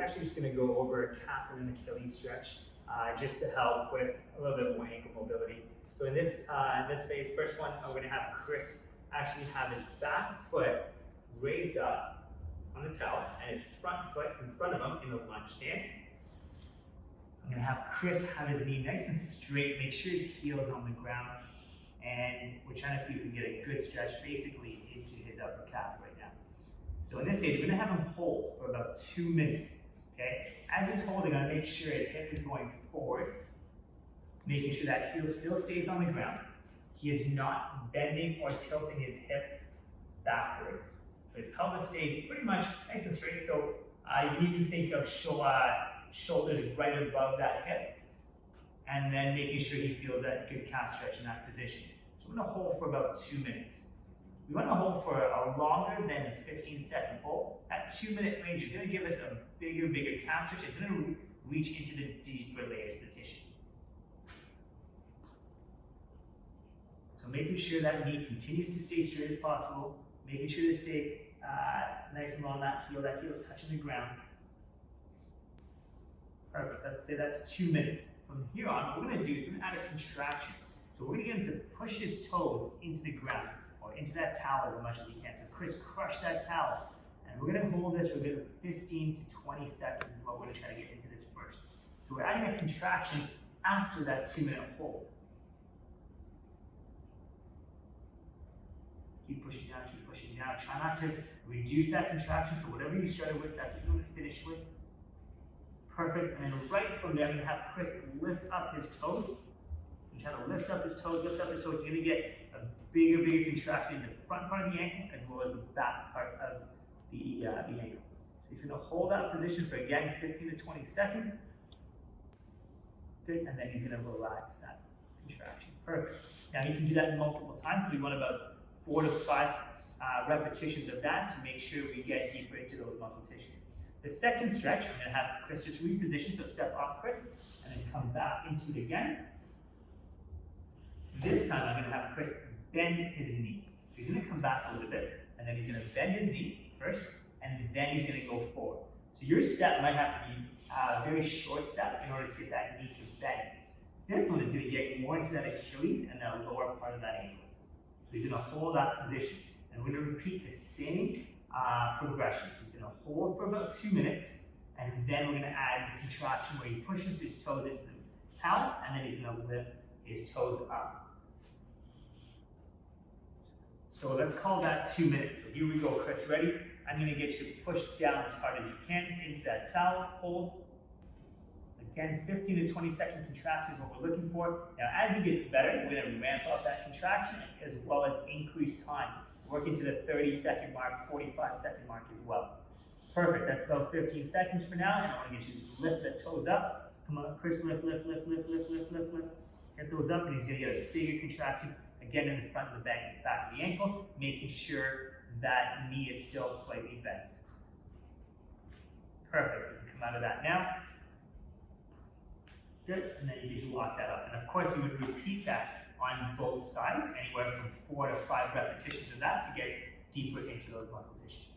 actually just going to go over a calf and an Achilles stretch just to help with a little bit more ankle mobility. So in this phase, first one, I'm going to have Chris actually have his back foot raised up on the towel and his front foot in front of him in the lunge stance. I'm going to have Chris have his knee nice and straight, make sure his heel is on the ground, and we're trying to see if we can get a good stretch basically into his upper calf right now. So in this stage, we're going to have him hold for about 2 minutes. Okay? As he's holding, I'm going to make sure his hip is going forward, making sure that heel still stays on the ground. He is not bending or tilting his hip backwards. So his pelvis stays pretty much nice and straight. So you can even think of shoulders right above that hip, and then making sure he feels that good calf stretch in that position. So I'm going to hold for about 2 minutes. We want to hold for a longer than a 15-second hold. That 2-minute range is going to give us a bigger calf stretch. It's going to reach into the deeper layers of the tissue. So making sure that knee continues to stay straight as possible, making sure to stay nice and long, that heel's touching the ground. Perfect, let's say that's 2 minutes. From here on, what we're going to do is we're going to add a contraction. So we're going to get him to push his toes into the ground or into that towel as much as he can. So Chris, crush that towel. And we're going to hold this for a bit of 15 to 20 seconds is what we're going to try to get into this first. So we're adding a contraction after that 2-minute hold. Keep pushing down, keep pushing down. Try not to reduce that contraction. So whatever you started with, that's what you want to finish with. Perfect. And then right from there, I'm going to have Chris lift up his toes. I'm trying to lift up his toes, lift up his toes. He's going to get a bigger contraction in the front part of the ankle as well as the back part of the ankle. So he's going to hold that position for, again, 15 to 20 seconds. Good. And then he's going to relax that contraction. Perfect. Now you can do that multiple times. So we want about 4 to 5 repetitions of that to make sure we get deeper into those muscle tissues. The second stretch, I'm going to have Chris just reposition, so step off Chris, and then come back into it again. This time I'm going to have Chris bend his knee. So he's going to come back a little bit, and then he's going to bend his knee first, and then he's going to go forward. So your step might have to be a very short step in order to get that knee to bend. This one is going to get more into that Achilles and that lower part of that ankle. So he's going to hold that position, and we're going to repeat the same progression. So he's going to hold for about 2 minutes, and then we're going to add the contraction where he pushes his toes into the towel, and then he's going to lift his toes up. So let's call that 2 minutes. So here we go, Chris. Ready? I'm going to get you to push down as hard as you can into that towel. Hold. Again, 15 to 20 second contraction is what we're looking for. Now, as he gets better, we're going to ramp up that contraction as well as increase time. Working to the 30-second mark, 45-second mark as well. Perfect, that's about 15 seconds for now, and I want to get you to lift the toes up. So come on, Chris, lift. Get those up, and he's going to get a bigger contraction, again in the front of the back of the ankle, making sure that knee is still slightly bent. Perfect, you can come out of that now. Good, and then you just lock that up. And of course, you would repeat that on both sides, anywhere from 4 to 5 repetitions of that to get deeper into those muscle tissues.